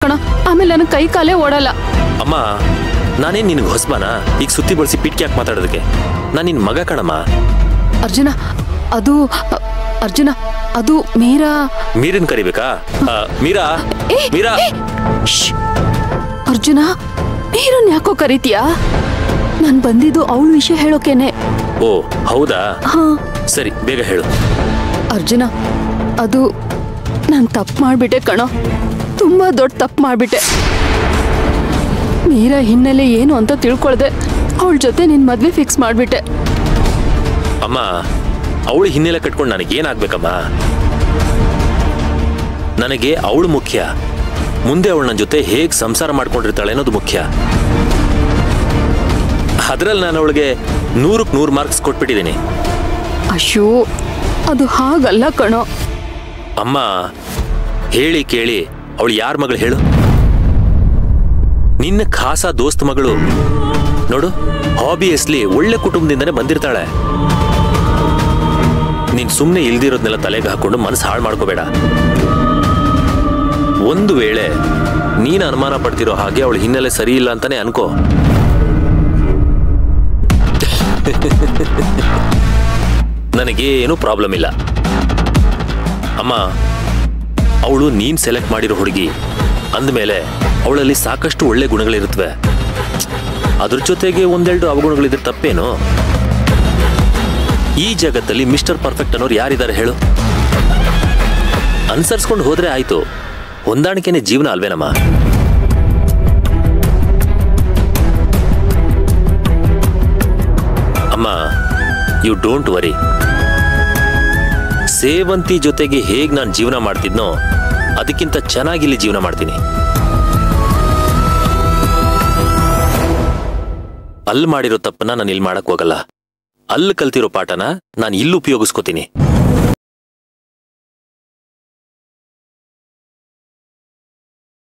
ಕಣ, ಆಮೇಲೆ ನನ್ನ ಕೈ ಕಾಲೇ ಓಡಲ್ಲ. ಅಮ್ಮ, ನಾನೇನ್ ನಿನಗೆ ಹೊಸಬಾನ ಈಗ ಸುತ್ತಿ ಬಳಸಿ ಪಿಟ್ಕಿ ಯಾಕೆ ಮಾತಾಡೋದಕ್ಕೆ? ನಾನು ನಿನ್ ಮಗ ಕಣಮ್ಮ. ಅರ್ಜುನ, ಅದು ಮೀರಾ. ಮೀರನ್ ಕರಿಬೇಕಾ? ಮೀರಾ, ಮೀರಾ. ಅರ್ಜುನ, ಮೀರನ್ ಯಾಕೋ ಕರಿತೀಯಾ? ನಾನ್ ಬಂದಿದ್ದು ಅವಳ ವಿಷಯ ಹೇಳೋಕೇನೆ. ಓ ಹೌದಾ? ಸರಿ, ಬೇಗ ಹೇಳು. ಅರ್ಜುನ, ಅದು ನಾನ್ ತಪ್ಪು ಮಾಡ್ಬಿಟ್ಟೆ ಕಣೋ, ತುಂಬಾ ದೊಡ್ಡ ತಪ್ಪು ಮಾಡ್ಬಿಟ್ಟೆ. ಮೀರಾ ಹಿನ್ನೆಲೆ ಏನು ಅಂತ ತಿಳ್ಕೊಳ್ದೆ ಅವಳ ಜೊತೆ ನಿನ್ ಮದ್ವೆ ಫಿಕ್ಸ್ ಮಾಡ್ಬಿಟ್ಟೆ. ಅಮ್ಮ, ಅವಳು ಹಿನ್ನೆಲೆ ಕಟ್ಕೊಂಡು ನನಗೇನಾಗ್ಬೇಕಮ್ಮ? ನನಗೆ ಅವಳು ಮುಖ್ಯ. ಮುಂದೆ ಅವಳು ನನ್ನ ಜೊತೆ ಹೇಗ್ ಸಂಸಾರ ಮಾಡ್ಕೊಂಡಿರ್ತಾಳೆ ಅನ್ನೋದು ಮುಖ್ಯ. ಅದ್ರಲ್ಲಿ ನಾನು ಅವಳಿಗೆ 100ಕ್ಕೆ 100 ಮಾರ್ಕ್ಸ್ ಕೊಟ್ಬಿಟ್ಟಿದ್ದೀನಿ. ಅಯ್ಯೋ, ಅದು ಹಾಗಲ್ಲ ಕಣೋ. ಅಮ್ಮ, ಹೇಳಿ ಕೇಳಿ ಅವಳು ಯಾರ ಮಗಳು ಹೇಳು? ನಿನ್ನ ಖಾಸ ದೋಸ್ತ್ ಮಗಳು. ನೋಡು, ಆಬ್ವಿಯಸ್ಲಿ ಒಳ್ಳೆ ಕುಟುಂಬದಿಂದನೇ ಬಂದಿರ್ತಾಳೆ. ನೀನ್ ಸುಮ್ಮನೆ ಇಲ್ದಿರೋದ್ನೆಲ್ಲ ತಲೆಗೆ ಹಾಕೊಂಡು ಮನಸ್ಸು ಹಾಳು ಮಾಡ್ಕೋಬೇಡ. ಒಂದು ವೇಳೆ ನೀನು ಅನುಮಾನ ಪಡ್ತಿರೋ ಹಾಗೆ ಅವಳು ಹಿನ್ನೆಲೆ ಸರಿ ಇಲ್ಲ ಅಂತಾನೆ ಅನ್ಕೋ. ನನಗೇನು ಪ್ರಾಬ್ಲಮ್ ಇಲ್ಲ. ಅಮ್ಮ, ಅವಳು ನೀನ್ ಸೆಲೆಕ್ಟ್ ಮಾಡಿರೋ ಹುಡುಗಿ ಅಂದಮೇಲೆ ಅವಳಲ್ಲಿ ಸಾಕಷ್ಟು ಒಳ್ಳೆ ಗುಣಗಳಿರುತ್ತವೆ. ಅದ್ರ ಜೊತೆಗೆ ಒಂದೆರಡು ಅವಗುಣಗಳಿದ್ರೆ ತಪ್ಪೇನು? ಈ ಜಗತ್ತಲ್ಲಿ ಮಿಸ್ಟರ್ ಪರ್ಫೆಕ್ಟ್ ಅನ್ನೋರು ಯಾರಿದ್ದಾರೆ ಹೇಳು? ಅನುಸರಿಸ್ಕೊಂಡು ಹೋದ್ರೆ ಆಯ್ತು. ಹೊಂದಾಣಿಕೆನೇ ಜೀವನ ಅಲ್ವೇನಮ್ಮ? ಅಮ್ಮ, ಯು ಡೋಂಟ್ ವರಿ. ಸೇವಂತಿ ಜೊತೆಗೆ ಹೇಗ್ ನಾನು ಜೀವನ ಮಾಡ್ತಿದ್ನೋ ಅದಕ್ಕಿಂತ ಚೆನ್ನಾಗಿಲ್ಲಿ ಜೀವನ ಮಾಡ್ತೀನಿ. ಅಲ್ಲಿ ಮಾಡಿರೋ ತಪ್ಪನ್ನ ನಾನು ಇಲ್ಲಿ ಮಾಡಕ್ ಹೋಗಲ್ಲ. ಅಲ್ಲಿ ಕಲ್ತಿರೋ ಪಾಠನ ನಾನು ಇಲ್ಲಿ ಉಪಯೋಗಿಸ್ಕೋತೀನಿ.